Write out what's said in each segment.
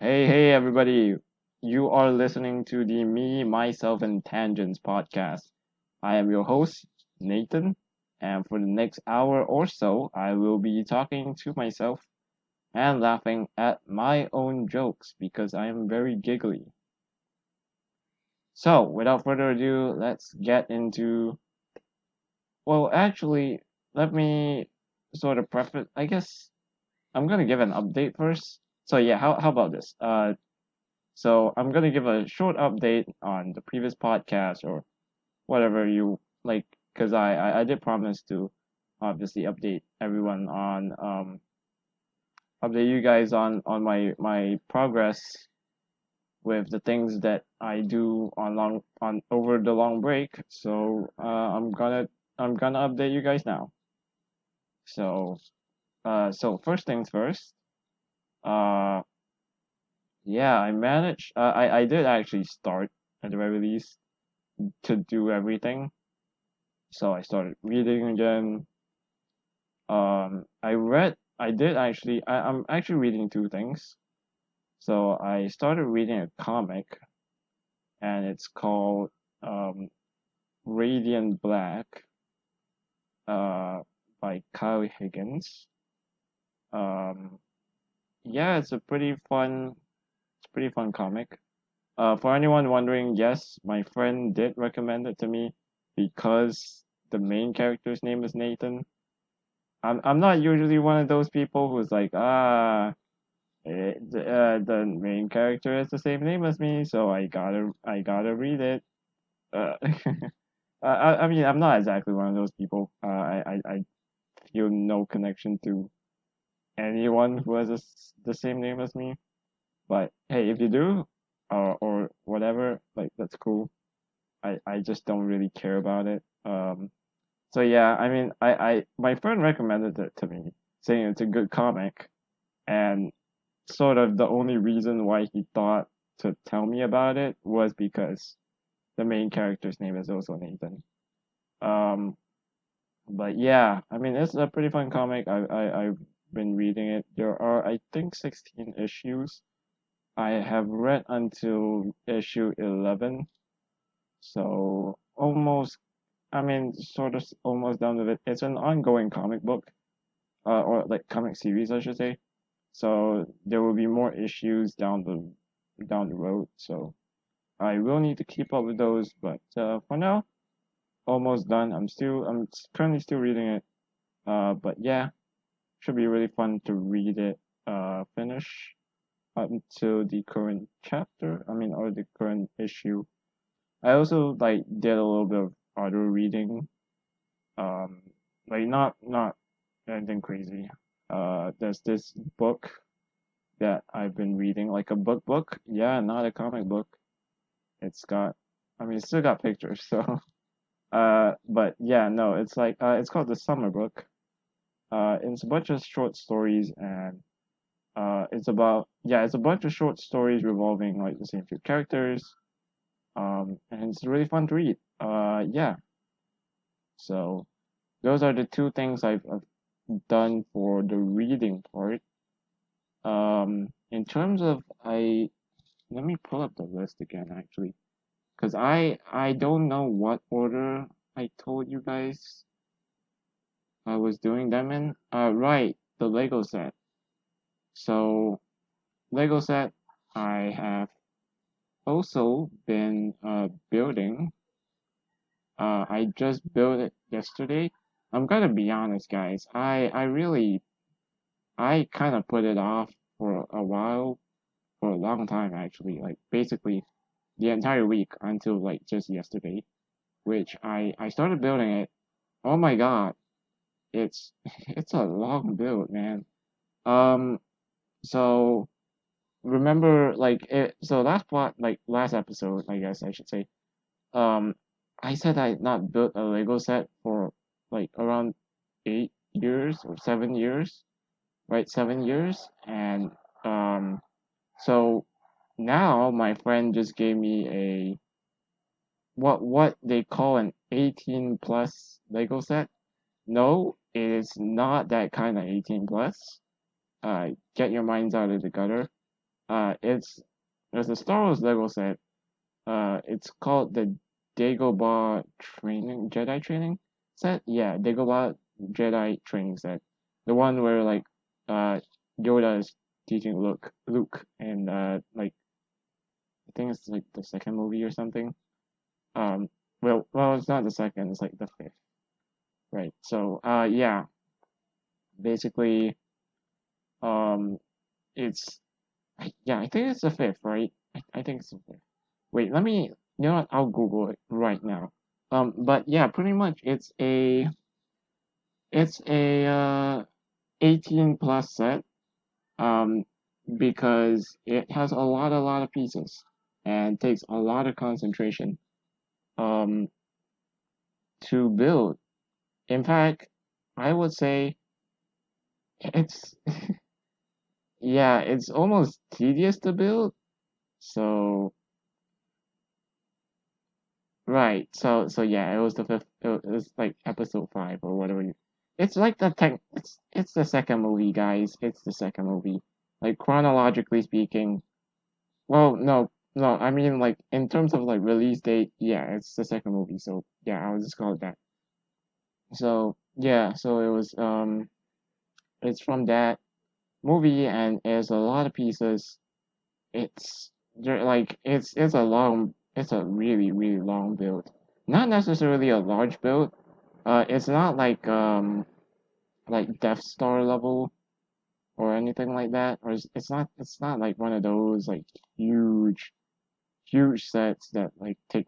Hey, everybody. You are listening to the Me, Myself, and Tangents podcast. I am your host, Nathan, and for the next hour or so, I will be talking to myself and laughing at my own jokes because I am very giggly. So, without further ado, let's get into. Well, actually, let me sort of preface. I guess I'm gonna give an update first. So, yeah, how about this? So I'm gonna give a short update on the previous podcast or whatever you like, because I did promise to obviously update you guys on my progress with the things that I do on over the long break. So I'm gonna update you guys now. So so first things first. Uh yeah, I did actually start at the very least to do everything. So I started reading again. I'm actually reading two things. So I started reading a comic, and it's called um, Radiant Black uh, by Kyle Higgins. Um, yeah, it's a pretty fun comic. For anyone wondering, yes, my friend did recommend it to me because the main character's name is Nathan. I'm not usually one of those people who's like, the main character has the same name as me, so I gotta read it. I mean, I'm not exactly one of those people. I feel no connection to anyone who has the same name as me. But hey, if you do, or whatever, like that's cool. I just don't really care about it. So yeah, I mean, my friend recommended it to me, saying it's a good comic, and sort of the only reason why he thought to tell me about it was because the main character's name is also Nathan. Um, but yeah, I mean, it's a pretty fun comic. I've been reading it. There are, I think, 16 issues. I have read until issue 11, so almost. I mean, sort of almost done with it. It's an ongoing comic book, or like comic series, I should say. So there will be more issues down the road. So I will need to keep up with those, but for now, almost done. Currently still reading it. But yeah, should be really fun to read it. Finish up until the current chapter. I mean, or the current issue. I also like did a little bit of other reading. Um, like not anything crazy. There's this book that I've been reading, like a book. Yeah, not a comic book. It's got, I mean, it's still got pictures. So, but yeah, no, it's called the Summer Book. It's a bunch of short stories, and it's a bunch of short stories revolving like the same few characters. And it's really fun to read. Yeah. So those are the two things I've done for the reading part. In terms of let me pull up the list again, actually, because I don't know what order I told you guys I was doing them in. Right, the Lego set. So Lego set, I have also been building. I just built it yesterday. I'm gonna be honest, guys. I kind of put it off for a while, for a long time actually. Like basically the entire week until like just yesterday, which I started building it. Oh my god, it's it's a long build, man. Um, so remember like last episode, I guess I should say. Um, I said I had not built a Lego set for like around 8 years or 7 years, right? 7 years, and um, so now my friend just gave me a what they call an 18 plus Lego set. No, it is not that kind of 18 plus. Get your minds out of the gutter. it's there's a Star Wars Lego set. It's called the Dagobah Jedi Training set. Yeah, Dagobah Jedi Training set. The one where like uh Yoda is teaching Luke, and like I think it's like the second movie or something. Um, well, it's not the second. It's like the fifth, right? So yeah, basically um, it's yeah, I think it's the fifth, right? I think it's the fifth. Wait, let me. You know what? I'll Google it right now. But yeah, pretty much it's a 18 plus set. Um, because it has a lot of pieces and takes a lot of concentration. Um, to build. In fact, I would say it's yeah, it's almost tedious to build. So right, so yeah, it was the fifth. It was like episode five or whatever. It's like the tech. It's the second movie, guys. It's the second movie. Like chronologically speaking. Well, no. I mean, like in terms of like release date, yeah, it's the second movie. So yeah, I'll just call it that. So yeah, so it was it's from that movie and it's a lot of pieces. It's it's a really long build. Not necessarily a large build. It's not like Death Star level or anything like that. Or it's not like one of those like huge sets that like take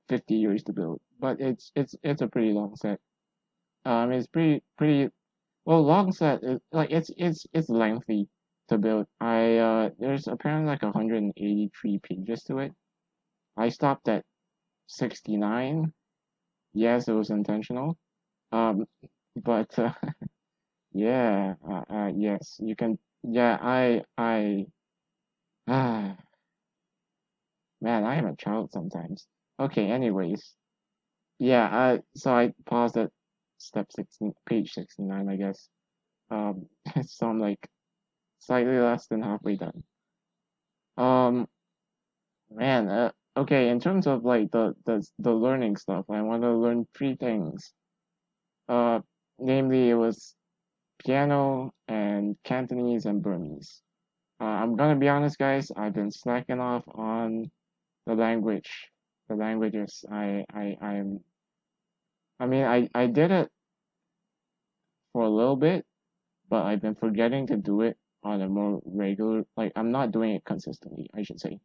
50 years to build. But it's a pretty long set. It's pretty well long set. It's lengthy to build. I There's apparently like 183 pages to it. I stopped at 69. Yes, it was intentional. Um, but yeah, yes, you can. Yeah, ah, man, I am a child sometimes. Okay, anyways, yeah, so I paused at step 16, page 69, I guess. Um, so I'm like slightly less than halfway done. Um, man, okay, in terms of like the learning stuff, I want to learn three things. Uh, Namely, it was piano and Cantonese and Burmese. I'm gonna be honest, guys. I've been slacking off on the language, the languages. I mean, I did it for a little bit, but I've been forgetting to do it on a more regular. Like, I'm not doing it consistently. I should say,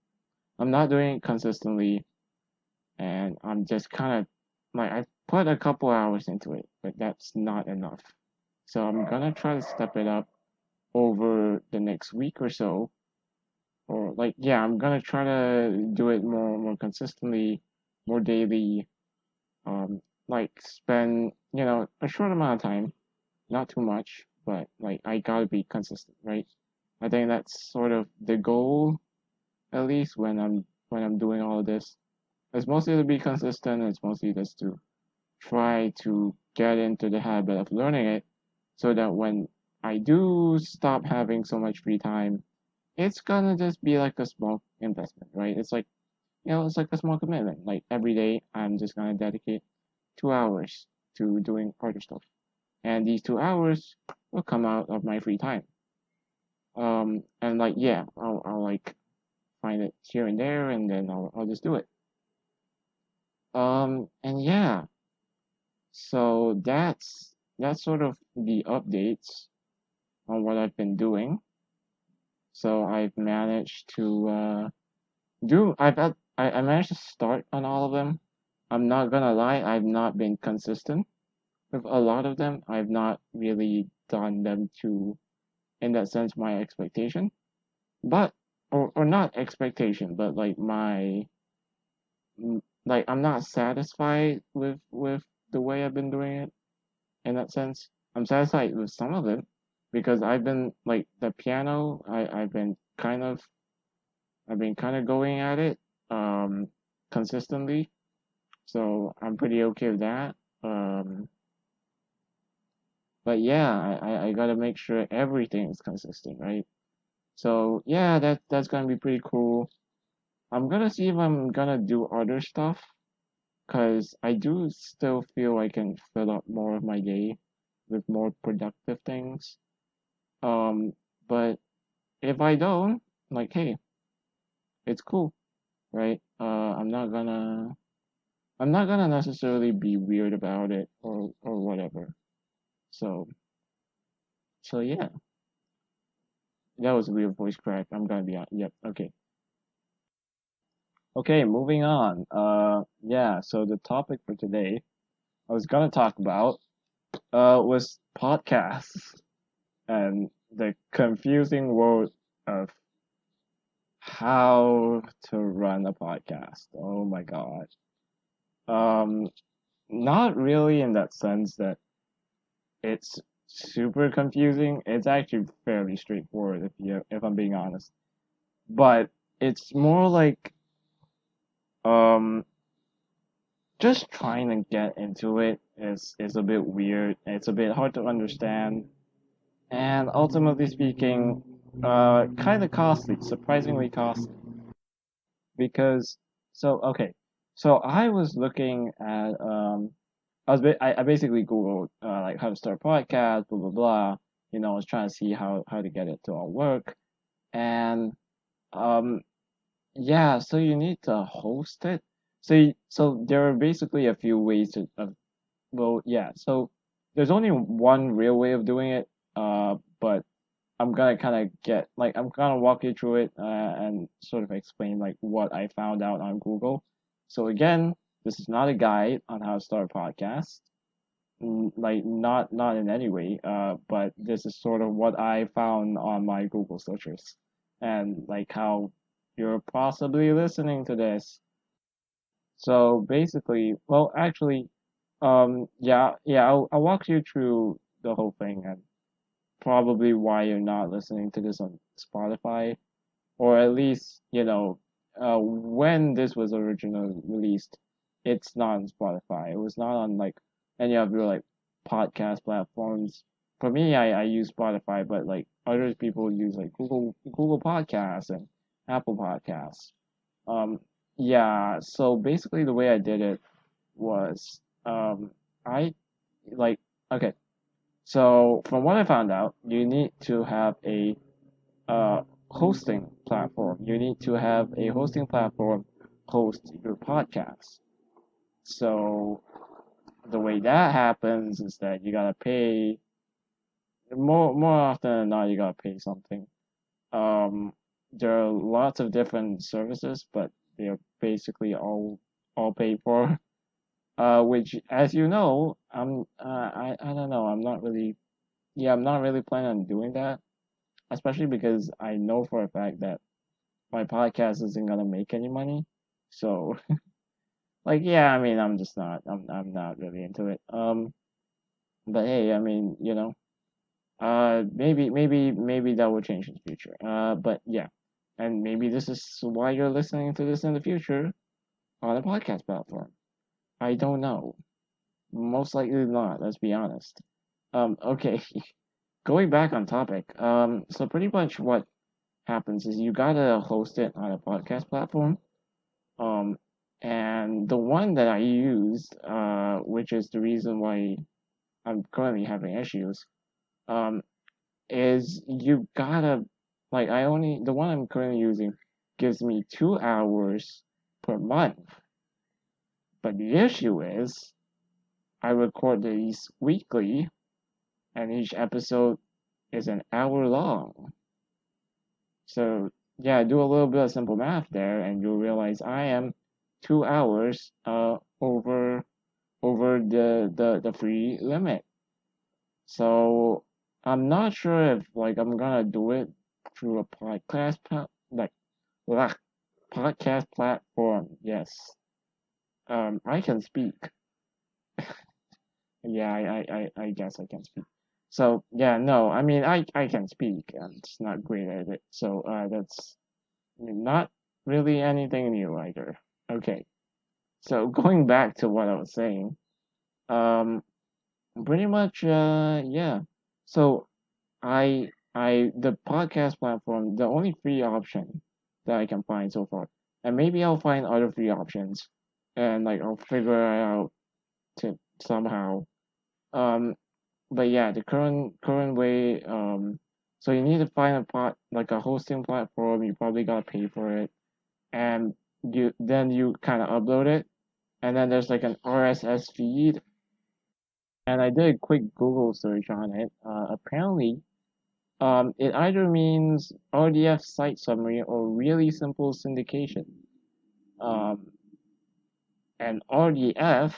I'm not doing it consistently, and I'm just kind of like I put a couple hours into it, but that's not enough. So I'm gonna try to step it up over the next week or so, or like yeah, I'm gonna try to do it more consistently, more daily. Like spend a short amount of time, not too much, but like I gotta be consistent, right? I think that's sort of the goal, at least when I'm doing all of this. It's mostly to be consistent. It's mostly just to try to get into the habit of learning it, so that when I do stop having so much free time, it's gonna just be like a small investment, right? It's like it's like a small commitment. Like every day, I'm just gonna dedicate 2 hours to doing harder stuff, and these 2 hours will come out of my free time. And like yeah, I'll like find it here and there, and then I'll just do it. And yeah, so that's sort of the updates on what I've been doing. So I've managed to I managed to start on all of them. I'm not gonna lie, I've not been consistent with a lot of them. I've not really done them to, in that sense, my expectation. But or not expectation, but like like I'm not satisfied with the way I've been doing it in that sense. I'm satisfied with some of it because I've been like the piano. I've been kind of going at it um consistently, so I'm pretty okay with that. But yeah, I gotta make sure everything is consistent, right? So yeah, that's gonna be pretty cool. I'm gonna see if I'm gonna do other stuff, cause I do still feel I can fill up more of my day with more productive things. Um, but if I don't, like, hey, it's cool, right? I'm not gonna necessarily be weird about it or whatever. So yeah, that was a weird voice crack. I'm gonna be on. Yep. Okay. Okay. Moving on. Yeah. So the topic for today I was gonna talk about was podcasts and the confusing world of how to run a podcast. Oh my god. Um, Not really in that sense that it's super confusing. It's actually fairly straightforward if I'm being honest. But it's more like um just trying to get into it is a bit weird. It's a bit hard to understand, and ultimately speaking, kind of costly, surprisingly costly. Because okay, so I was looking at I basically googled like how to start a podcast, blah blah blah. You know, I was trying to see how to get it to all work, and um yeah, so you need to host it. So there are basically a few ways to well yeah. So there's only one real way of doing it. But I'm gonna kind of get like I'm gonna walk you through it and sort of explain like what I found out on Google. So again, this is not a guide on how to start a podcast, like not in any way. But this is sort of what I found on my Google searches, and like how you're possibly listening to this. So basically, well, actually, yeah, I'll walk you through the whole thing and probably why you're not listening to this on Spotify, or at least, when this was originally released, it's not on Spotify. It was not on like any of your like podcast platforms. For me, I use Spotify, but like other people use like Google Podcasts and Apple Podcasts. Um, yeah, so basically the way I did it was I like okay. So from what I found out, you need to have a hosting platform. You need to have a hosting platform host your podcast. So the way that happens is that you gotta pay more often than not. You gotta pay something. Um, there are lots of different services, but they're basically all paid for. Which, as you know, I don't know. I'm not really planning on doing that, especially because I know for a fact that my podcast isn't gonna make any money. So like yeah, I mean I'm not really into it. But hey, I mean, maybe that will change in the future. But yeah. And maybe this is why you're listening to this in the future on a podcast platform. I don't know. Most likely not, let's be honest. Okay. Going back on topic. So pretty much what happens is you gotta host it on a podcast platform. Um, and the one that I use, which is the reason why I'm currently having issues, um, is you gotta like the one I'm currently using gives me 2 hours per month. But the issue is I record these weekly, and each episode is an hour long. So yeah, do a little bit of simple math there, and you'll realize I am 2 hours over the free limit. So I'm not sure if like I'm gonna do it through a like blah, podcast platform. Yes, I can speak. Yeah, I guess I can speak. So yeah, no, I mean I can speak. I'm just not great at it. So that's not really anything new either. Okay, so going back to what I was saying, um, pretty much yeah. So I the podcast platform, the only free option that I can find so far, and maybe I'll find other free options, and like I'll figure it out to somehow. Um, but yeah, the current way, so you need to find a like a hosting platform. You probably gotta pay for it, and you kind of upload it, and then there's like an RSS feed. And I did a quick Google search on it. Apparently, it either means RDF site summary or really simple syndication. Um, and RDF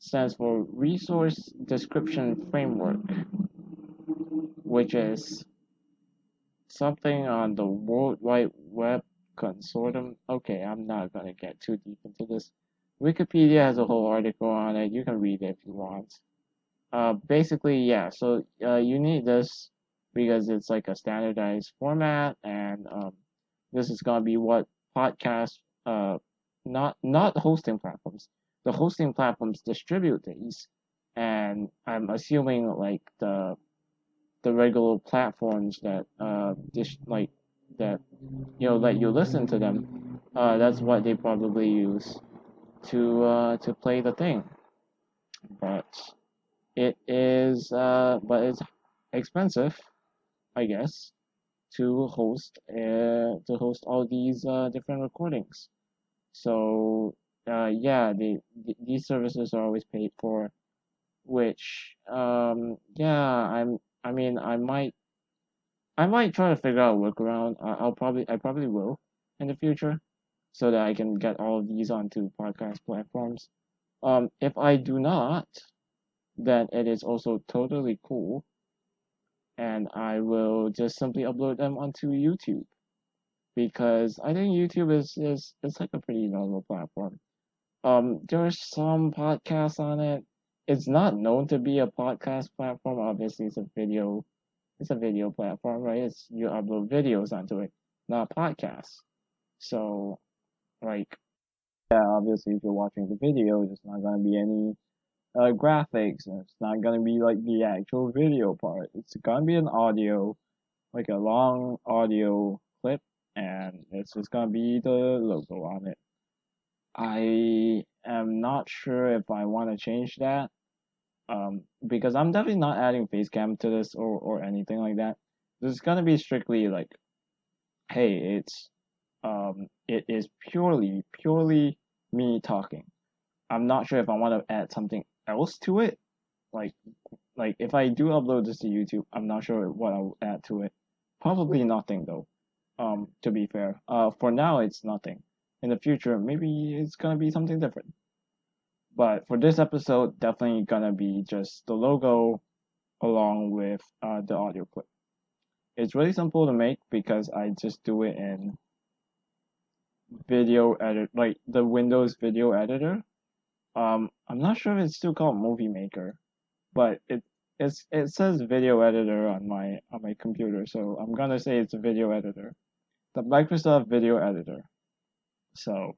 stands for Resource Description Framework, which is something on the World Wide Web Consortium. Okay, I'm not gonna get too deep into this. Wikipedia has a whole article on it. You can read it if you want. Basically, yeah. So you need this because it's like a standardized format, and this is gonna be what podcasts, not hosting platforms. The hosting platforms distribute these, and I'm assuming like the regular platforms that like that let you listen to them. That's what they probably use to play the thing, but. But it's expensive, I guess, to host all these different recordings. So yeah, these services are always paid for, which yeah, I mean I might try to figure out a workaround. I probably will in the future, so that I can get all of these onto podcast platforms. If I do not, then it is also totally cool, and I will just simply upload them onto YouTube because I think YouTube is it's like a pretty normal platform. There's some podcasts on it. It's not known to be a podcast platform. Obviously, it's a video platform, right? It's you upload videos onto it, not podcasts. So, like, yeah, obviously, if you're watching the video, there's not gonna be any graphics, and it's not gonna be like the actual video part. It's gonna be an audio, like a long audio clip, and it's just gonna be the logo on it. I am not sure if I want to change that, because I'm definitely not adding face cam to this or anything like that. This is gonna be strictly like, hey, it is purely me talking. I'm not sure if I want to add something else to it, like if I do upload this to YouTube, I'm not sure what I'll add to it. Probably nothing though. To be fair, for now it's nothing. In the future, maybe it's gonna be something different. But for this episode, definitely gonna be just the logo along with the audio clip. It's really simple to make because I just do it in video edit, like the Windows video editor. I'm not sure if it's still called Movie Maker, but it says video editor on my computer, so I'm gonna say it's a video editor, the Microsoft Video Editor. So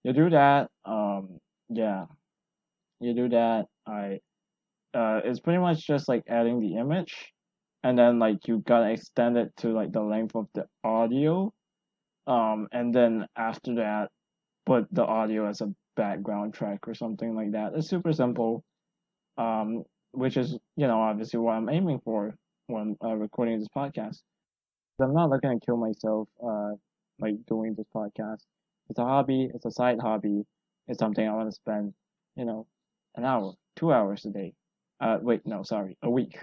you do that. Yeah, you do that. It's pretty much just like adding the image, and then like you gotta extend it to like the length of the audio. And then after that, put the audio as a background track or something like that. It's super simple. Um, which is obviously what I'm aiming for when recording this podcast. I'm not looking to kill myself like doing this podcast. It's a hobby, it's a side hobby, it's something I want to spend, you know, an hour, 2 hours a day. Wait, no, sorry, a week.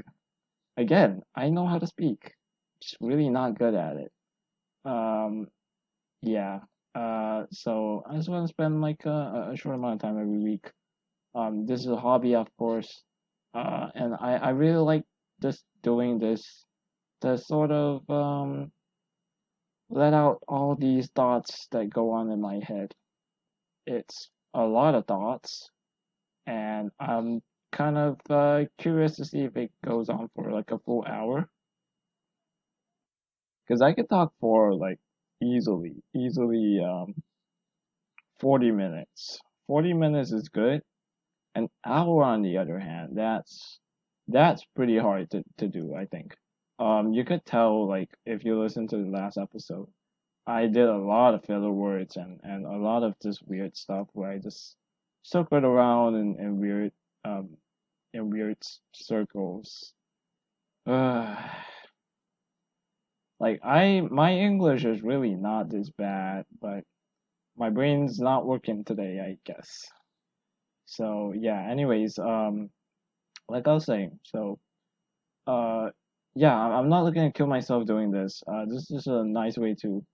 Again, I know how to speak, just really not good at it. Um, yeah. So I just want to spend like a short amount of time every week. This is a hobby, of course. And I really like just doing this to sort of let out all these thoughts that go on in my head. It's a lot of thoughts, and I'm kind of curious to see if it goes on for like a full hour. Because I could talk for like easily 40 minutes. 40 minutes is good. An hour, on the other hand, that's pretty hard to do, I think. You could tell, like, if you listen to the last episode, I did a lot of filler words and a lot of this weird stuff where I just circled around um in weird circles. Like my English is really not this bad, but my brain's not working today, I guess. So yeah, anyways, like I was saying, so uh yeah, I'm not looking to kill myself doing this. This is a nice way to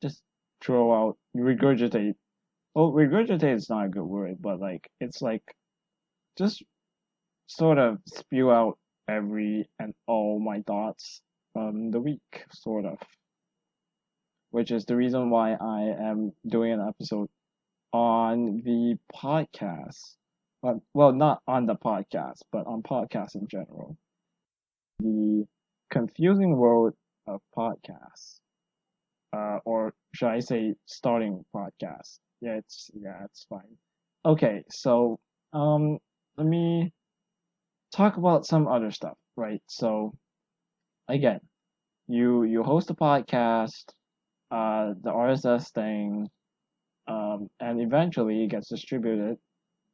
just throw out, regurgitate. Well, regurgitate is not a good word, but like it's like just sort of spew out every and all my thoughts from the week, sort of. Which is the reason why I am doing an episode on the podcast. Well, not on the podcast, but on podcasts in general. The confusing world of podcasts, or should I say, starting podcasts? It's fine. Okay, so let me talk about some other stuff, right? So again, you host a podcast, the RSS thing, and eventually it gets distributed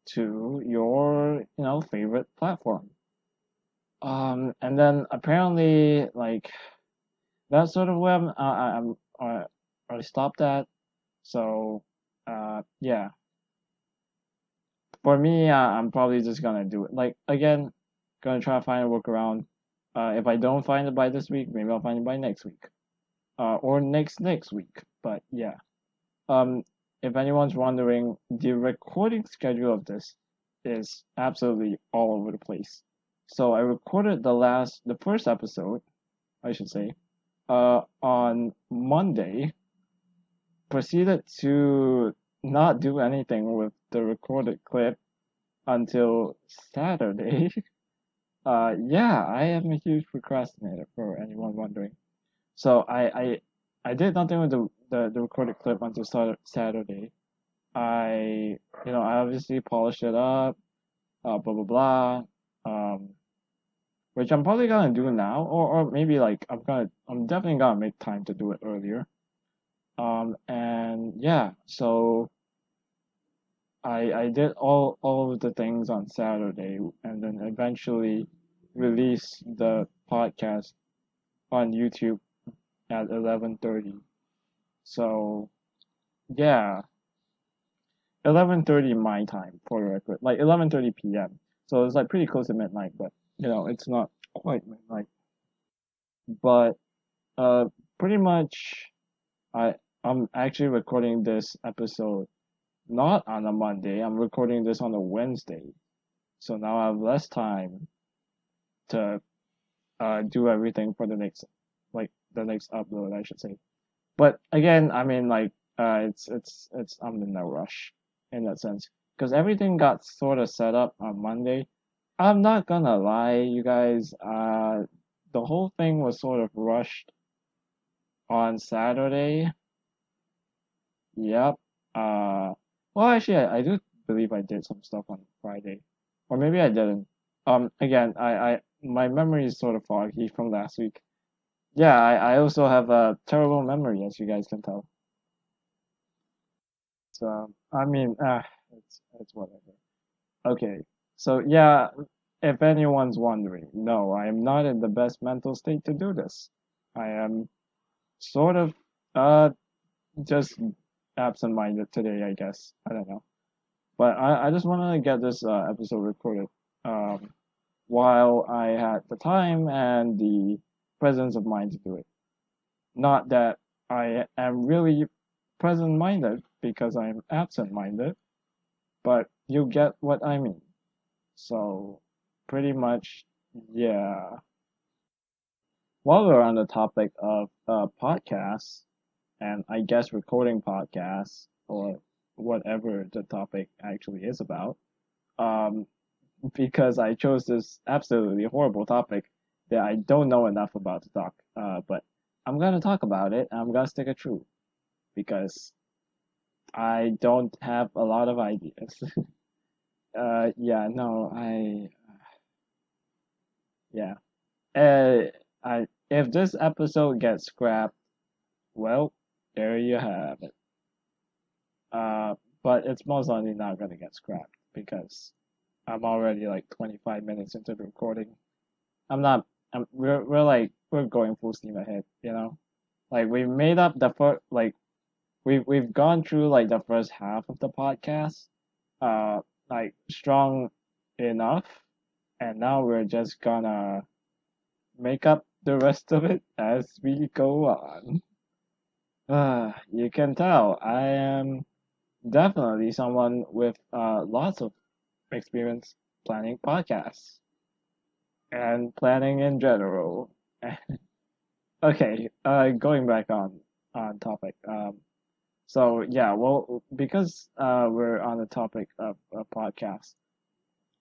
to your favorite platform. And then apparently like that's sort of where I stopped at. So yeah, for me, I'm probably just gonna do it. Like again, gonna try to find a workaround. If I don't find it by this week, maybe I'll find it by next week. Or next week. But yeah. Um, if anyone's wondering, the recording schedule of this is absolutely all over the place. So I recorded the first episode, I should say, on Monday, proceeded to not do anything with the recorded clip until Saturday. Yeah, I am a huge procrastinator for anyone wondering. So I did nothing with the recorded clip until Saturday. I obviously polished it up, blah blah blah, um, which I'm probably gonna do now, or maybe like I'm definitely gonna make time to do it earlier. And yeah, so I did all of the things on Saturday, and then eventually released the podcast on YouTube at 11:30. So yeah, 11:30 my time for the record, like 11:30 p.m. So it's like pretty close to midnight, but it's not quite midnight. But uh, pretty much, I I'm actually recording this episode not on a Monday. I'm recording this on a Wednesday, so now I have less time to do everything for the next upload, I should say. But again, I mean, like, it's I'm in no rush in that sense because everything got sort of set up on Monday. I'm not gonna lie, you guys. The whole thing was sort of rushed on Saturday. Yep. Well, actually, I do believe I did some stuff on Friday, or maybe I didn't. Again, my memory is sort of foggy from last week. Yeah, I also have a terrible memory, as you guys can tell. So I mean, it's whatever. Okay, so yeah, if anyone's wondering, no, I am not in the best mental state to do this. I am sort of just absent-minded today, I guess. I don't know, but I just wanted to get this episode recorded um while I had the time and the presence of mind to do it. Not that I am really present-minded because I'm absent-minded, but you get what I mean. So, pretty much, yeah. While we're on the topic of podcasts, and I guess recording podcasts, or whatever the topic actually is about, um, because I chose this absolutely horrible topic that I don't know enough about to talk, but I'm gonna talk about it, and I'm gonna stick it true, because I don't have a lot of ideas. Yeah, no, yeah. I if this episode gets scrapped, well, there you have it. Uh, but it's most likely not gonna get scrapped because I'm already like 25 minutes into the recording. I'm not. We're going full steam ahead. Like we made up the first like we've gone through like the first half of the podcast, uh, like strong enough, and now we're just gonna make up the rest of it as we go on. You can tell I am definitely someone with lots of experience planning podcasts and planning in general. Okay, going back on topic. So yeah, well, because we're on the topic of a podcast,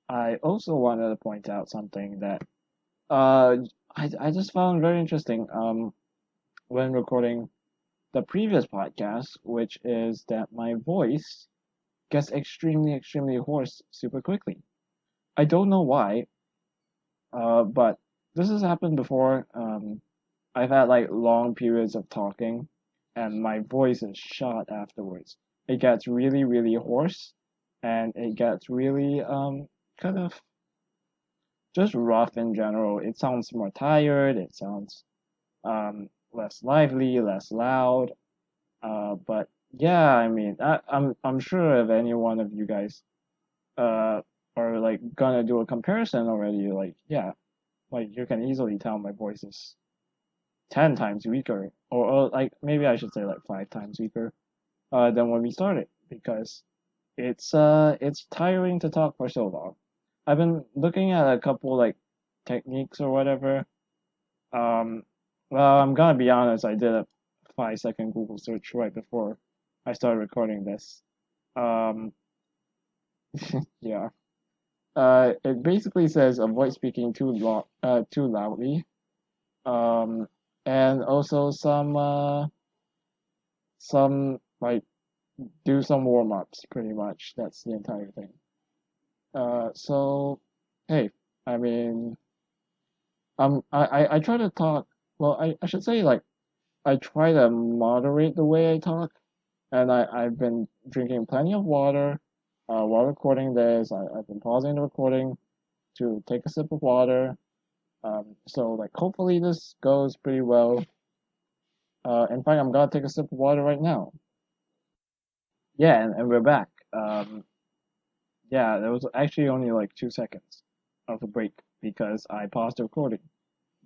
I also wanted to point out something that uh I just found very interesting when recording the previous podcast, which is that my voice gets extremely hoarse super quickly. I don't know why, but this has happened before. I've had like long periods of talking, and my voice is shot afterwards. It gets really hoarse, and it gets really kind of just rough in general. It sounds more tired. It sounds less lively, less loud. But yeah, I mean, I'm sure if any one of you guys uh are like gonna do a comparison already, like yeah, like you can easily tell my voice is 10 times weaker, or like maybe I should say like 5 times weaker than when we started, because it's tiring to talk for so long. I've been looking at a couple like techniques or whatever. Um, well, I'm gonna be honest, I did a 5-second Google search right before I started recording this. Um, yeah. It basically says avoid speaking too loudly. Um, and also some like do some warm ups. Pretty much, that's the entire thing. So, hey, I mean, I try to talk. Well, I should say like I try to moderate the way I talk, and I've been drinking plenty of water while recording this. I've been pausing the recording to take a sip of water. So like hopefully this goes pretty well. In fact, I'm gonna take a sip of water right now. Yeah, and we're back. Yeah, there was actually only like 2 seconds of a break because I paused the recording.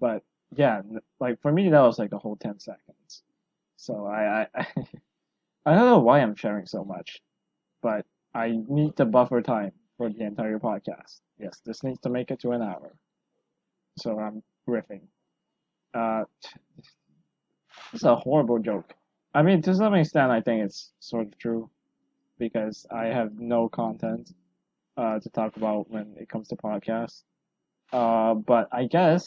But yeah, like for me that was like a whole 10 seconds. So I don't know why I'm sharing so much, but I need to buffer time for the entire podcast. Yes, this needs to make it to an hour. So I'm riffing. Uh, it's a horrible joke. I mean, to some extent, I think it's sort of true because I have no content to talk about when it comes to podcasts. But I guess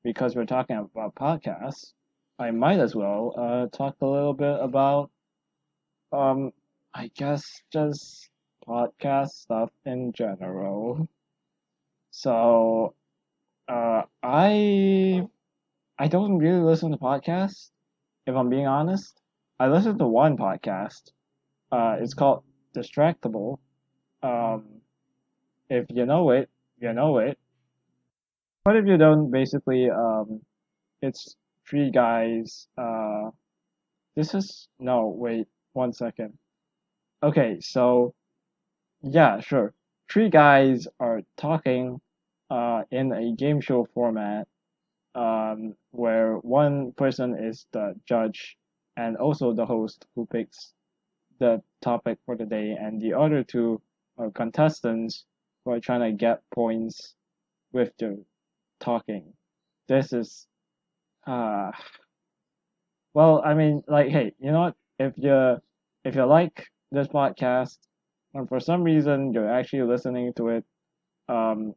because we're talking about podcasts, I might as well talk a little bit about um, I guess just podcast stuff in general. So I don't really listen to podcasts, if I'm being honest. I listen to one podcast. It's called Distractable. Um, if you know it, you know it. But if you don't, basically, it's three guys. This is no, wait, 1 second. Okay, so yeah, sure. Three guys are talking, in a game show format, where one person is the judge and also the host who picks the topic for the day, and the other two are contestants who are trying to get points with their talking. This is, uh, well, I mean, like, hey, you know what? If you like this podcast, and for some reason you're actually listening to it, um,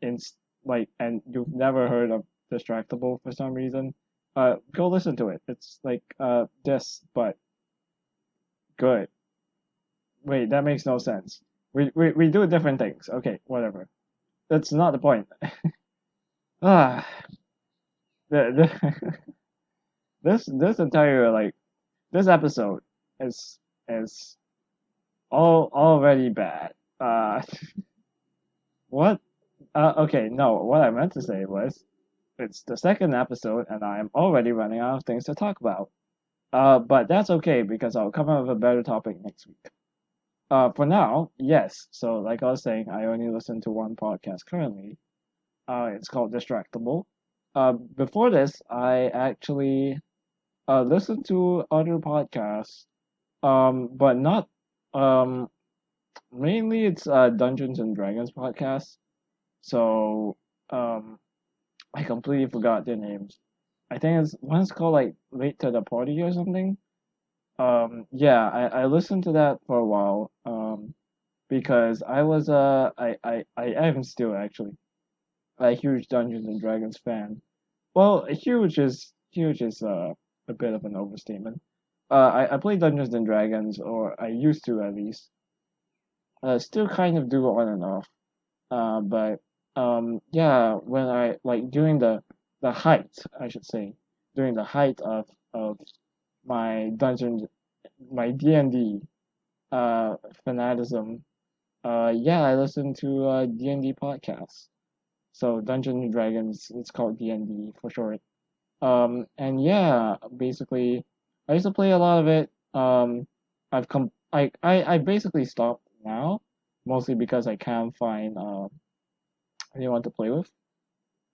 in like, and you've never heard of Distractable for some reason, go listen to it. It's like this, but good. Wait, that makes no sense. We do different things. Okay, whatever. That's not the point. Ah, the this entire like this episode is is already bad. What? Okay, no. What I meant to say was it's the second episode, and I am already running out of things to talk about. But that's okay because I'll come up with a better topic next week. For now, yes. So, like I was saying, I only listen to one podcast currently. It's called Distractable. Before this, I actually listened to other podcasts. But not um mainly it's Dungeons and Dragons podcast. So um I completely forgot their names. I think it's one's called like Late to the Party or something. Yeah, I listened to that for a while. Because I was I am still actually a huge Dungeons and Dragons fan. Well, huge is a bit of an overstatement. I play Dungeons and Dragons, or I used to at least. Still kind of do on and off. But yeah, when I like during the height, I should say, during the height of my dungeon, my D&D fanatism, yeah, I listened to D&D podcasts. So Dungeons and Dragons, it's called D&D for short. And yeah, basically, I used to play a lot of it. I basically stopped now, mostly because I can't find anyone to play with.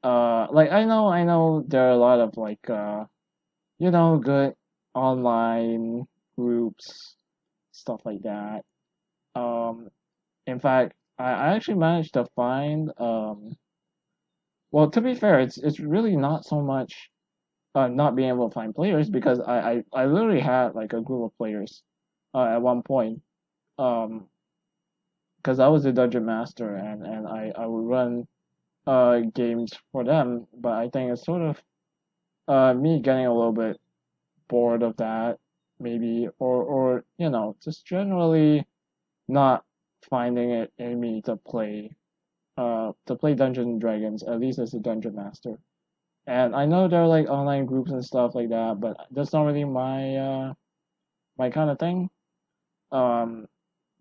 Like I know there are a lot of like good online groups, stuff like that. Um, in fact, I actually managed to find well, to be fair, it's really not so much not being able to find players because I literally had like a group of players at one point because I was a dungeon master and I would run games for them, but I think it's sort of me getting a little bit bored of that maybe or just generally not finding it in me to play Dungeons and Dragons at least as a dungeon master. And I know there are like online groups and stuff like that, but that's not really my kind of thing. Um,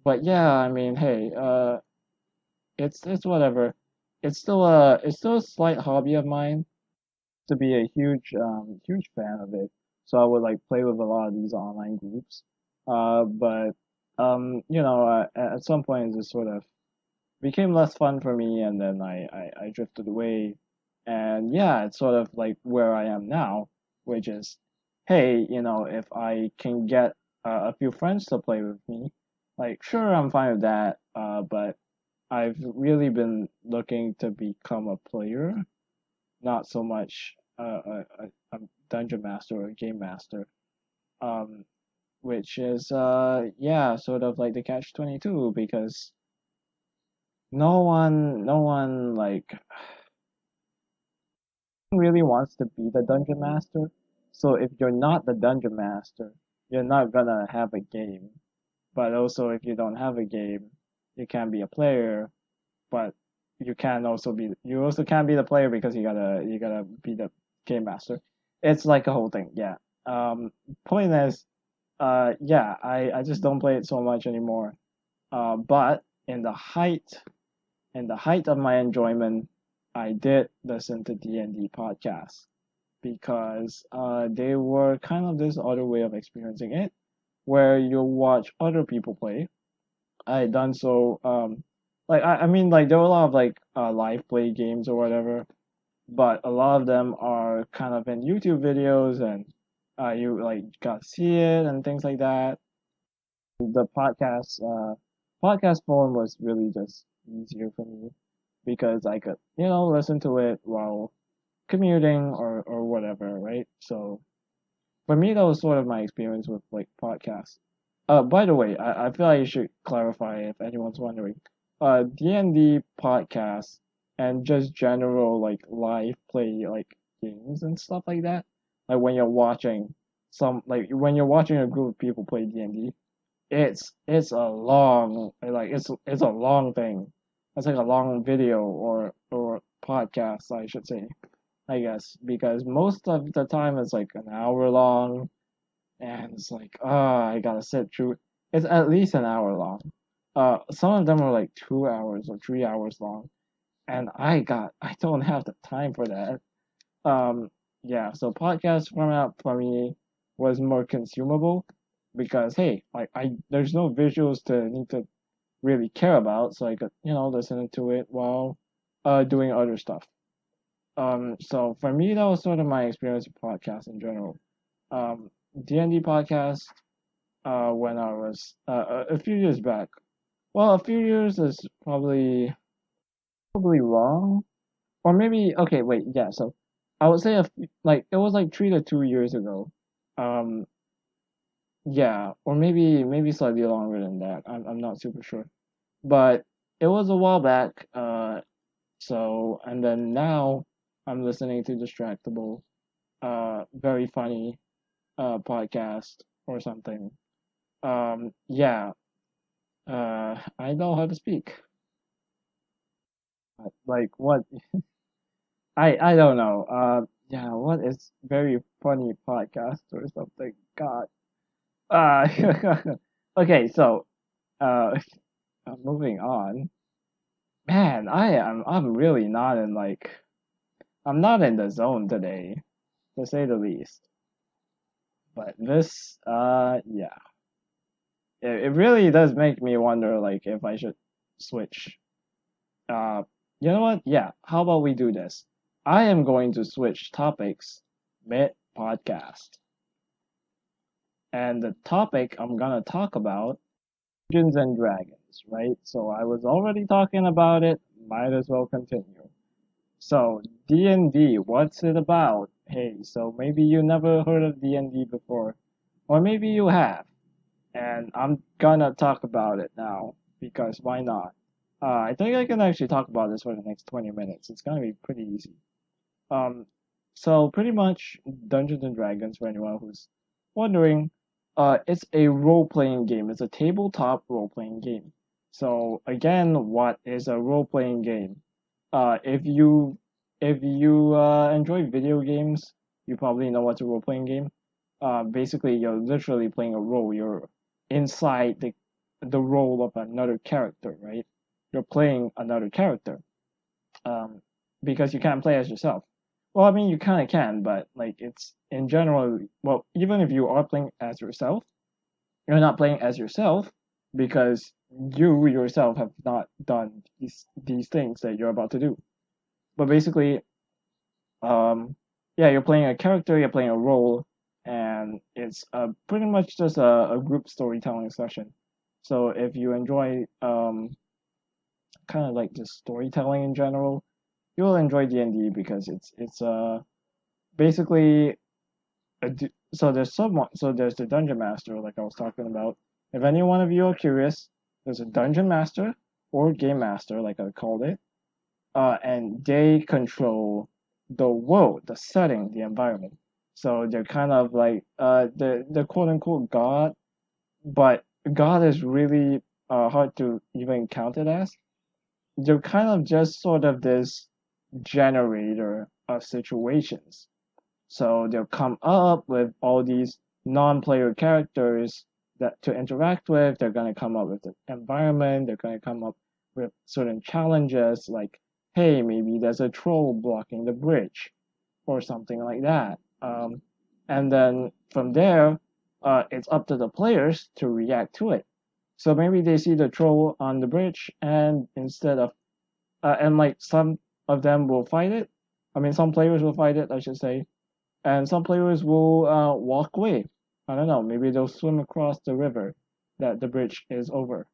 but yeah, I mean, hey, it's whatever. It's still a slight hobby of mine to be a huge fan of it. So I would like play with a lot of these online groups. But at some point it just sort of became less fun for me, and then I drifted away. And yeah, it's sort of like where I am now, which is, hey, if I can get a few friends to play with me, like sure, I'm fine with that. But I've really been looking to become a player, not so much a dungeon master or a game master. Um, which is yeah, sort of like the catch 22 because no one like really wants to be the dungeon master. So if you're not the dungeon master, you're not gonna have a game. But also if you don't have a game, you can't be a player, but you also can't be the player because you gotta be the game master. It's like a whole thing, yeah. Point is, yeah, I just don't play it so much anymore. But in the height of my enjoyment, I did listen to D&D podcasts because they were kind of this other way of experiencing it, where you watch other people play. I had done so. Like I mean, like there were a lot of like live play games or whatever, but a lot of them are kind of in YouTube videos, and you like got to see it and things like that. The podcast form was really just easier for me because I could listen to it while commuting or whatever, right? So for me, that was sort of my experience with like podcasts. By the way, I feel like you should clarify if anyone's wondering. D&D podcasts and just general like live play like games and stuff like that. Like when you're watching a group of people play D&D, it's a long thing. as like a long video or podcast, I should say, I guess, because most of the time it's like an hour long, and it's like, I gotta sit through. It's at least an hour long. Some of them are like 2 hours or 3 hours long, and I don't have the time for that. Um, yeah, so podcast format for me was more consumable because hey, like there's no visuals to need to really care about, so I could listen to it while doing other stuff. So for me, that was sort of my experience with podcasts in general. Dmd podcast when I was a few years back. Well, a few years is probably wrong, or maybe okay. Wait, yeah. So I would say like it was like 3 to 2 years ago. Um, yeah, or maybe slightly longer than that. I'm not super sure, but it was a while back. So and then now I'm listening to Distractable, very funny podcast or something. Yeah, I know how to speak. Like what? I don't know. Yeah, what is very funny podcast or something? God. Uh, okay, so uh, moving on. Man, I'm really not in like I'm not in the zone today, to say the least. But this, yeah, it really does make me wonder, like, if I should switch. Uh, you know what? Yeah, how about we do this? I am going to switch topics mid podcast, and the topic I'm gonna talk about Dungeons and Dragons, right? So I was already talking about it. Might as well continue. So D&D, what's it about? Hey, so maybe you never heard of D&D before, or maybe you have, and I'm gonna talk about it now because why not? I think I can actually talk about this for the next 20 minutes. It's gonna be pretty easy. Um, so pretty much Dungeons and Dragons, for anyone who's wondering, it's a role-playing game. It's a tabletop role-playing game. So again, what is a role-playing game? If you enjoy video games, you probably know what's a role-playing game. Basically, you're literally playing a role. You're inside the role of another character, right? You're playing another character. Um, because you can't play as yourself. Well, I mean, you kind of can, but like it's in general. Well, even if you are playing as yourself, you're not playing as yourself because you yourself have not done these things that you're about to do. But basically, um, yeah, you're playing a character, you're playing a role, and it's pretty much just a group storytelling session. So if you enjoy kind of like just storytelling in general, you'll enjoy D&D because it's basically so there's someone so there's the dungeon master like I was talking about. If any one of you are curious, there's a dungeon master or game master like I called it, and they control the world, the setting, the environment. So they're kind of like the quote unquote god, but god is really hard to even count it as. They're kind of just sort of this generator of situations. So they'll come up with all these non-player characters that to interact with. They're gonna come up with an environment. They're gonna come up with certain challenges like, hey, maybe there's a troll blocking the bridge, or something like that. And then from there, it's up to the players to react to it. So maybe they see the troll on the bridge, and instead of and like some of them will fight it. I mean, some players will fight it, I should say, and some players will walk away. I don't know. Maybe they'll swim across the river that the bridge is over,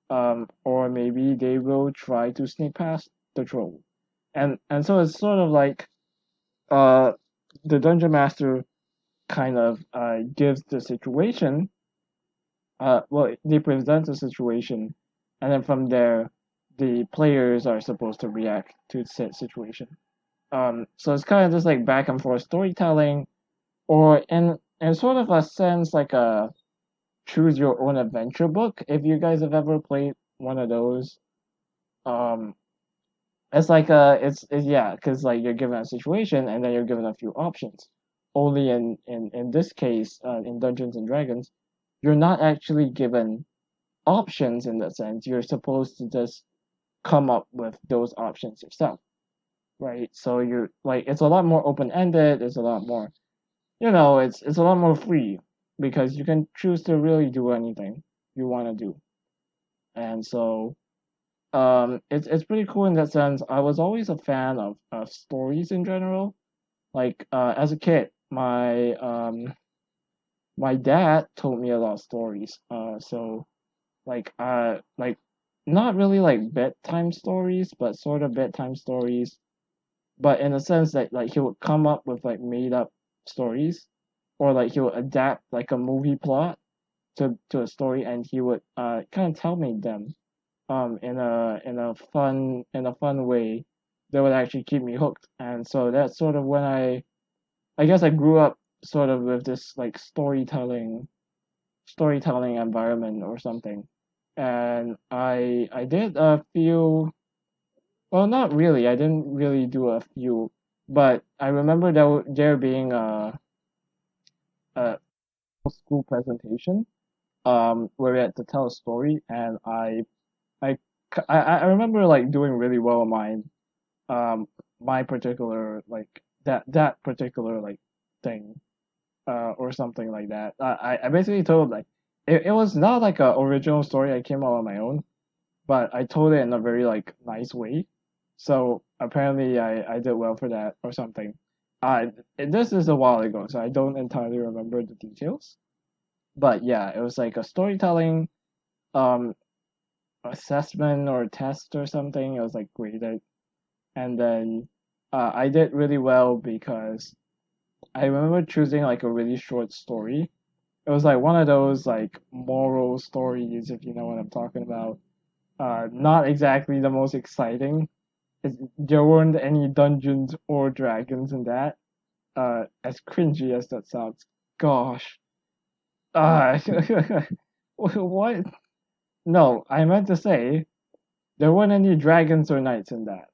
or maybe they will try to sneak past the troll, and so it's sort of like uh, the dungeon master kind of gives the situation. Well, they present the situation, and then from there, the players are supposed to react to said situation. So it's kind of just like back and forth storytelling, or in sort of a sense like a choose your own adventure book. If you guys have ever played one of those, um it's like it's yeah, because like you're given a situation and then you're given a few options. Only in this case, in Dungeons and Dragons, you're not actually given options in that sense. You're supposed to just come up with those options yourself, right? So you're like it's a lot more open ended. It's a lot more, it's a lot more free because you can choose to really do anything you want to do. And so it's pretty cool in that sense. I was always a fan of stories in general. Like as a kid, my dad told me a lot of stories. So like not really like bedtime stories, but sort of bedtime stories, but in a sense that like he would come up with like made up stories, or like he would adapt like a movie plot to a story, and he would kind of tell me them in a fun way that would actually keep me hooked. And so that's sort of when I guess I grew up sort of with this like storytelling environment or something. And I did a few, well, not really. I didn't really do a few, but I remember there being a school presentation where we had to tell a story, and I I remember like doing really well on mine, my particular like that particular like thing, or something like that. I basically told like it was not like a original story I came up on my own, but I told it in a very like nice way. So apparently I did well for that or something. Uh, this is a while ago, so I don't entirely remember the details. But yeah, it was like a storytelling um assessment or test or something. It was like graded, and then I did really well because I remember choosing like a really short story. It was like one of those like moral stories, if you know what I'm talking about. Not exactly the most exciting. There weren't any dungeons or dragons in that. As cringy as that sounds, gosh. Uh, what? No, I meant to say there weren't any dragons or knights in that.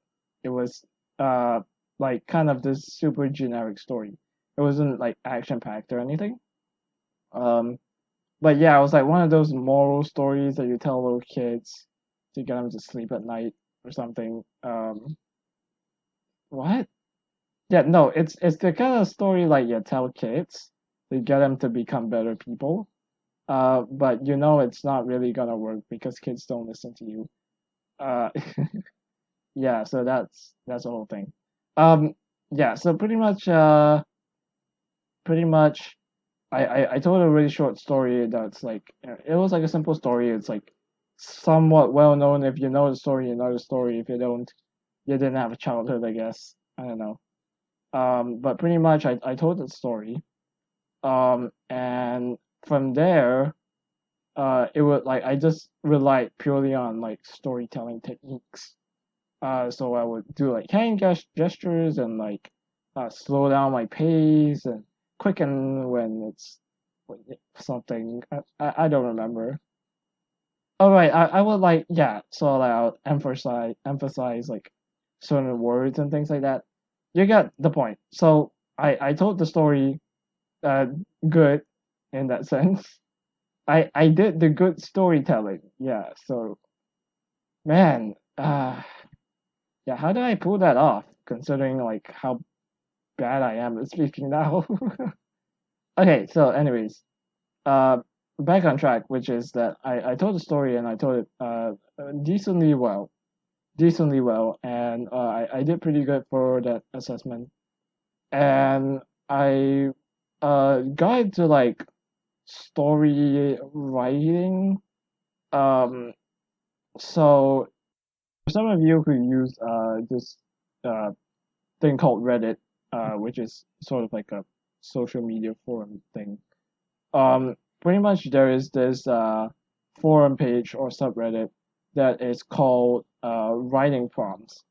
It was uh like kind of this super generic story. It wasn't like action packed or anything. Um, but yeah, it was like one of those moral stories that you tell little kids to get them to sleep at night or something. What? Yeah, no, it's the kind of story like you tell kids to get them to become better people. But it's not really gonna work because kids don't listen to you. Uh, yeah, so that's the whole thing. Um, yeah, so pretty much, I told a really short story that's like it was like a simple story. It's like somewhat well known. If you know the story, you know the story. If you don't, you didn't have a childhood, I guess. I don't know. But pretty much, I told the story. And from there, it would like I just relied purely on like storytelling techniques. So I would do like hand gestures and like slow down my pace and quicken when something I don't remember. All right, I would like yeah, slow out, emphasize like certain words and things like that. You get the point. So I told the story uh good in that sense. I did the good storytelling. Yeah, so man, yeah, how did I pull that off considering like how bad I am at speaking now? Okay, so anyways, uh back on track, which is that I told the story and I told it decently well. Decently well, and I did pretty good for that assessment. And I got into like story writing. Um so for some of you who use this uh thing called Reddit, which is sort of like a social media forum thing. Pretty much there is this forum page or subreddit that is called writing prompts.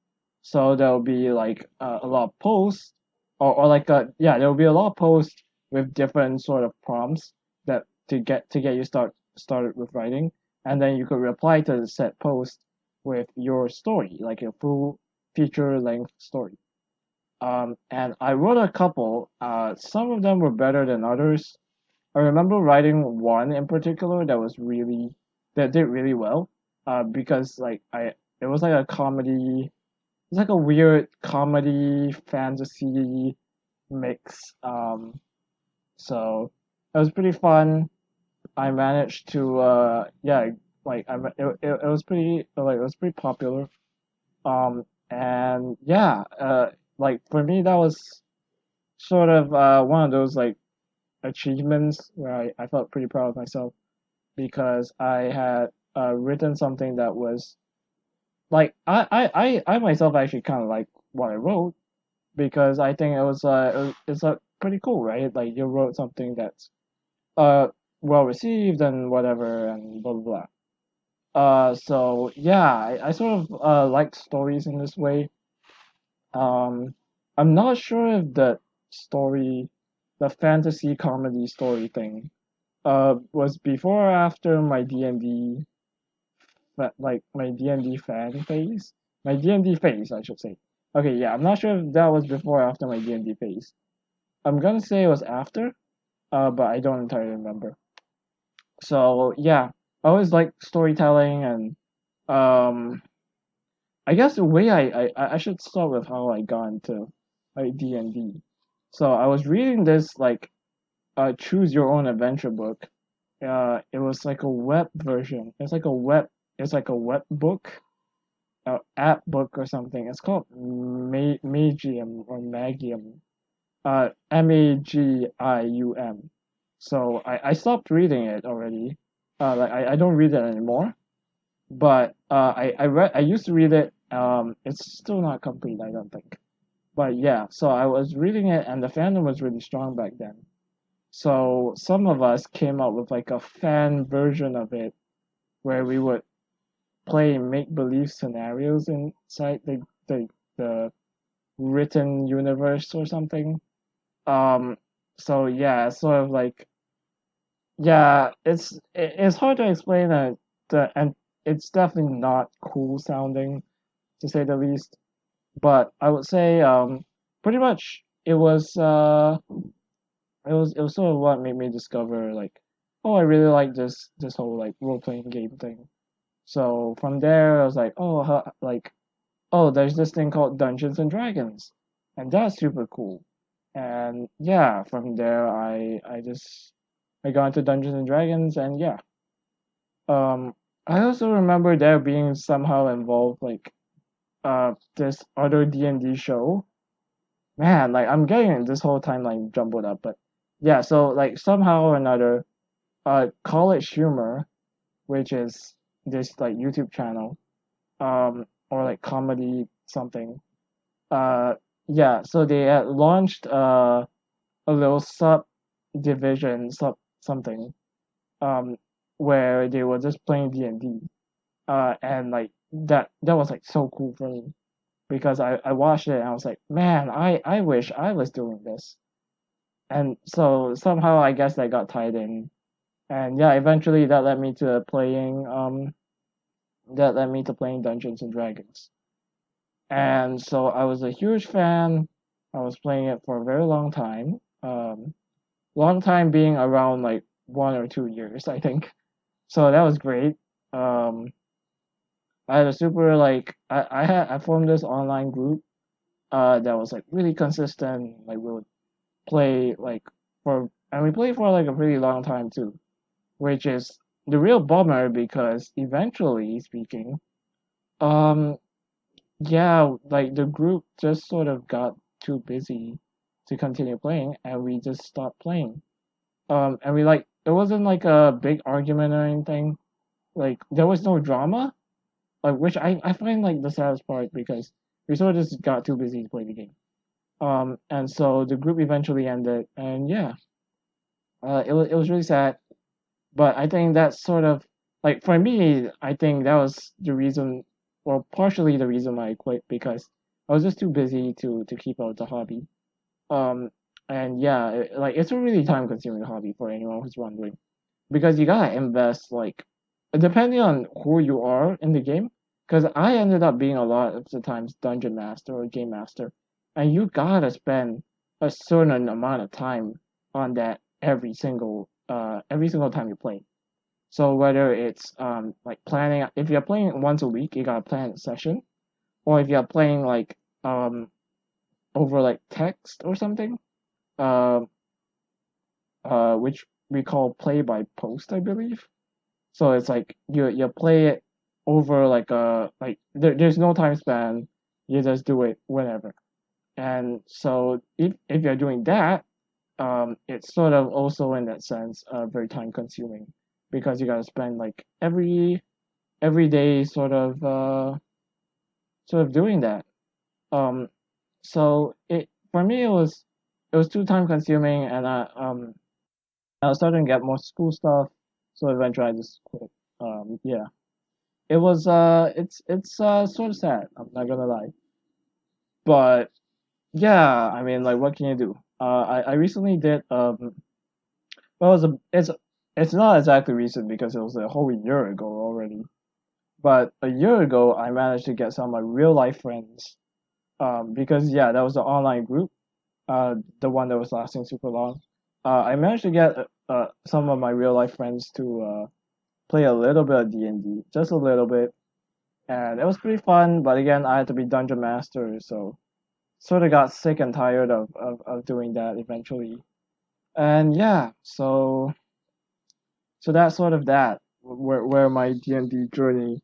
So there'll be like a lot of posts, or like yeah, there'll be a lot of posts with different sort of prompts that to get you started with writing, and then you could reply to the set post with your story, like a full feature length story. And I wrote a couple. Some of them were better than others. I remember writing one in particular that did really well. Because like it was like a comedy. It's like a weird comedy fantasy mix. So it was pretty fun. I managed to yeah, like it was pretty like it was pretty popular. And yeah, like for me that was sort of one of those like achievements where I felt pretty proud of myself because I had written something that was like I myself actually kind of like what I wrote because I think it's pretty cool, right? Like you wrote something that's uh well received and whatever and blah blah blah. So yeah, I sort of like stories in this way. Um, I'm not sure if the fantasy comedy story thing, was before or after my D&D, like my D&D fan phase, my D&D phase, I should say. Okay, yeah, I'm not sure if that was before or after my D&D phase. I'm gonna say it was after, but I don't entirely remember. So yeah, I always like storytelling and um I guess the way I should start with how I got into like D&D. So I was reading this like choose your own adventure book. It was like a web version. It's like a web book, app book or something. It's called Magium or Magium. Magium. So I stopped reading it already. Like I don't read it anymore. But I used to read it. It's still not complete, I don't think. But yeah, so I was reading it, and the fandom was really strong back then. So some of us came up with like a fan version of it, where we would play make believe scenarios inside the written universe or something. Um, so yeah, sort of like yeah, it's hard to explain and it's definitely not cool sounding to say the least. But I would say pretty much it was sort of what made me discover like oh I really like this whole like role playing game thing. So from there I was like oh like oh there's this thing called Dungeons and Dragons, and that's super cool. And yeah, from there I got into Dungeons and Dragons, and yeah. Um, I also remember there being somehow involved like this other D&D show. Man, like I'm getting this whole timeline jumbled up, but yeah, so like somehow or another, College Humor, which is this like YouTube channel, or like comedy something. Uh, yeah, so they had launched a little sub division, sub something, um, where they were just playing D&D. And like that was like so cool for me because I watched it and I was like, man, I wish I was doing this. And so somehow I guess I got tied in. And yeah, eventually that led me to playing Dungeons and Dragons. And so I was a huge fan. I was playing it for a very long time. Long time being around like 1 or 2 years, I think. So that was great. Um, I had a super like I formed this online group that was like really consistent. Like we would play like we played for like a pretty long time too, which is the real bummer because eventually speaking, um yeah, like the group just sort of got too busy to continue playing and we just stopped playing. And we like it wasn't like a big argument or anything. Like there was no drama, like which I find like the saddest part because we sort of just got too busy to play the game. And so the group eventually ended, and yeah, it was really sad. But I think that's sort of like for me, I think that was the reason, well, partially the reason why I quit because I was just too busy to keep up the hobby. Um, and yeah, like it's a really time consuming hobby for anyone who's wondering because you gotta invest like depending on who you are in the game. because I ended up being a lot of the times dungeon master or game master, and you gotta spend a certain amount of time on that every single time you play. So whether it's like planning, if you're playing once a week, you gotta plan a session, or if you're playing like over like text or something, uh, which we call play by post, I believe. So it's like you play it over like there's no time span. You just do it whenever. And so if you're doing that, it's sort of also in that sense very time consuming because you gotta spend like every day sort of doing that. Um, so it for me it was too time consuming, and I was starting to get more school stuff, so eventually I just quit. Yeah, it was it's sort of sad. I'm not gonna lie, but yeah, I mean, like, what can you do? I recently did well, it's not exactly recent because it was a whole year ago already. But a year ago, I managed to get some of my real life friends. Because yeah, that was the online group. The one that was lasting super long. I managed to get some of my real life friends to play a little bit of D&D, just a little bit, and it was pretty fun. But again, I had to be dungeon master, so sort of got sick and tired of doing that eventually. And yeah, so that's sort of that where my D&D journey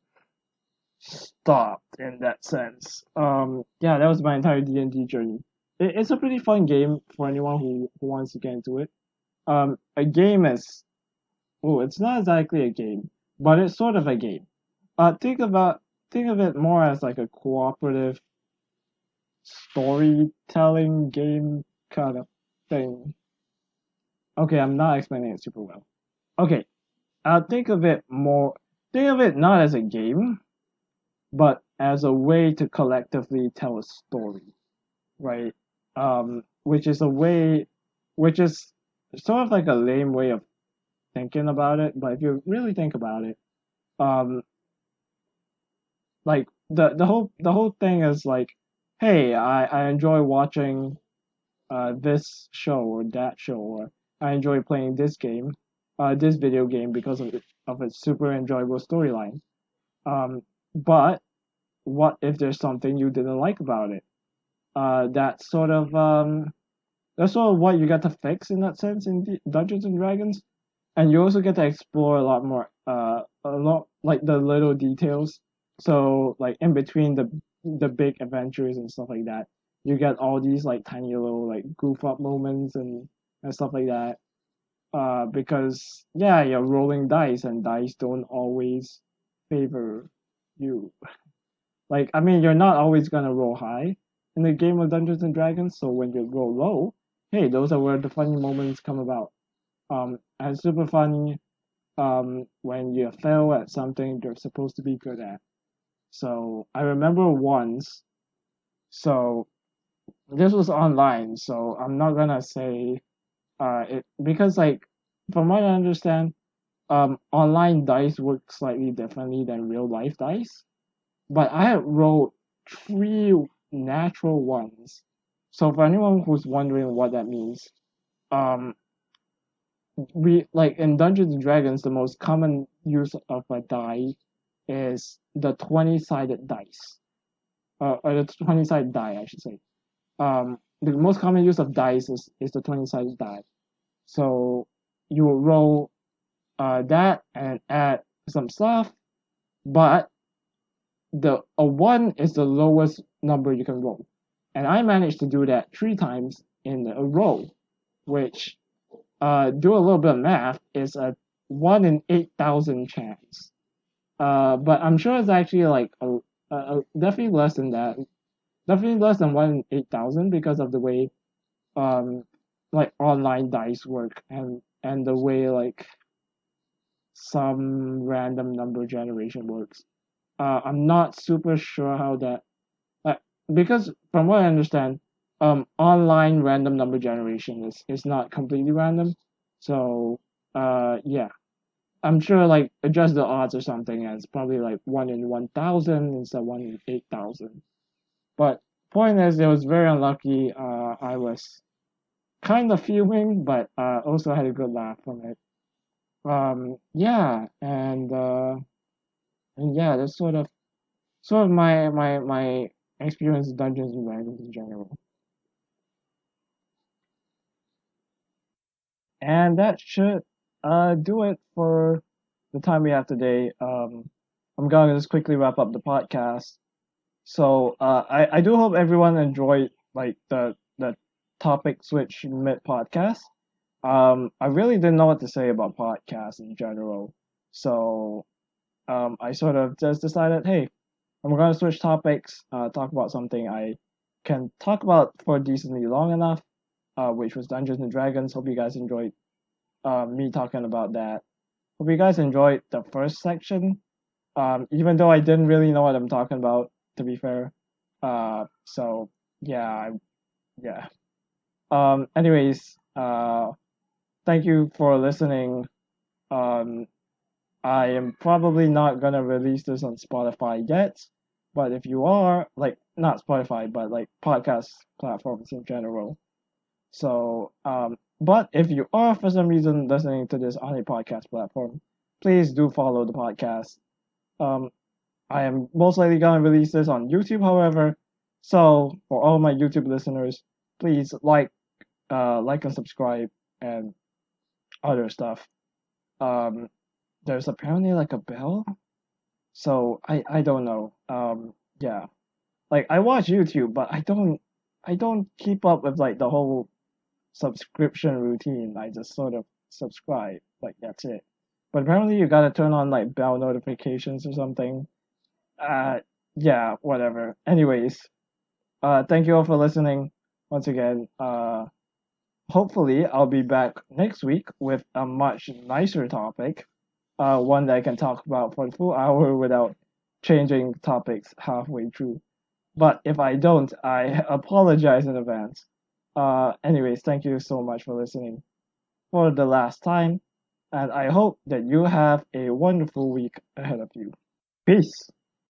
stopped in that sense. Yeah, that was my entire D&D journey. It's a pretty fun game for anyone who wants to get into it. A game is it's not exactly a game, but it's sort of a game. Think of it more as like a cooperative storytelling game kind of thing. Okay, I'm not explaining it super well. Okay, think of it more. Think of it not as a game, but as a way to collectively tell a story, right? Which is a way, which is sort of like a lame way of thinking about it, but if you really think about it, um, like the whole thing is like, hey, I enjoy watching this show or that show, or I enjoy playing this video game because of its super enjoyable storyline. But what if there's something you didn't like about it? That sort of that's sort of what you get to fix in that sense in Dungeons and Dragons, and you also get to explore a lot more, a lot like the little details. So like in between the big adventures and stuff like that, you get all these like tiny little like goof up moments and stuff like that. Because yeah, you're rolling dice and dice don't always favor you. Like, I mean, you're not always gonna roll high in the game of Dungeons and Dragons, so when you roll low, hey, those are where the funny moments come about. And it's super funny when you fail at something you're supposed to be good at. So I remember once, so this was online, so I'm not gonna say it because like from what I understand, online dice work slightly differently than real life dice. But I had rolled three natural ones. So for anyone who's wondering what that means, um, we like in Dungeons and Dragons, the most common use of a die is the 20-sided dice, or the 20-sided die, I should say. The most common use of dice is the 20-sided die. So you will roll that and add some stuff, but the a one is the lowest number you can roll, and I managed to do that three times in a row, which do a little bit of math is a 1 in 8,000 chance. But I'm sure it's actually like definitely less than that, definitely less than 1 in 8,000 because of the way um like online dice work and the way like some random number generation works. I'm not super sure how that Uh, because from what I understand, online random number generation is not completely random. So, yeah. I'm sure like adjust the odds or something, and it's probably like 1 in 1,000 instead of 1 in 8,000. But point is, it was very unlucky. I was kind of fuming, but also had a good laugh from it. Yeah, and yeah, that's sort of my experience with Dungeons and Dragons in general. And that should do it for the time we have today. I'm gonna just quickly wrap up the podcast. So I do hope everyone enjoyed like the topic switch mid podcast. I really didn't know what to say about podcasts in general. So I sort of just decided, hey, I'm gonna switch topics, talk about something I can talk about for decently long enough, which was Dungeons and Dragons. Hope you guys enjoyed me talking about that. Hope you guys enjoyed the first section. Even though I didn't really know what I'm talking about, to be fair. So yeah, yeah. Anyways, thank you for listening. Um, I am probably not gonna release this on Spotify yet, but if you are, like, not Spotify, but like podcast platforms in general. So, but if you are for some reason listening to this on a podcast platform, please do follow the podcast. Um, I am most likely gonna release this on YouTube, however. So for all my YouTube listeners, please like and subscribe and other stuff. Um, there's apparently like a bell, so I don't know. Yeah, like I watch YouTube, but I don't keep up with like the whole subscription routine. I just sort of subscribe, like that's it. But apparently you gotta turn on like bell notifications or something. Uh, yeah, whatever. Anyways, thank you all for listening once again. Hopefully I'll be back next week with a much nicer topic, one that I can talk about for the full hour without changing topics halfway through. But if I don't, I apologize in advance. Anyways, thank you so much for listening for the last time, and I hope that you have a wonderful week ahead of you. Peace.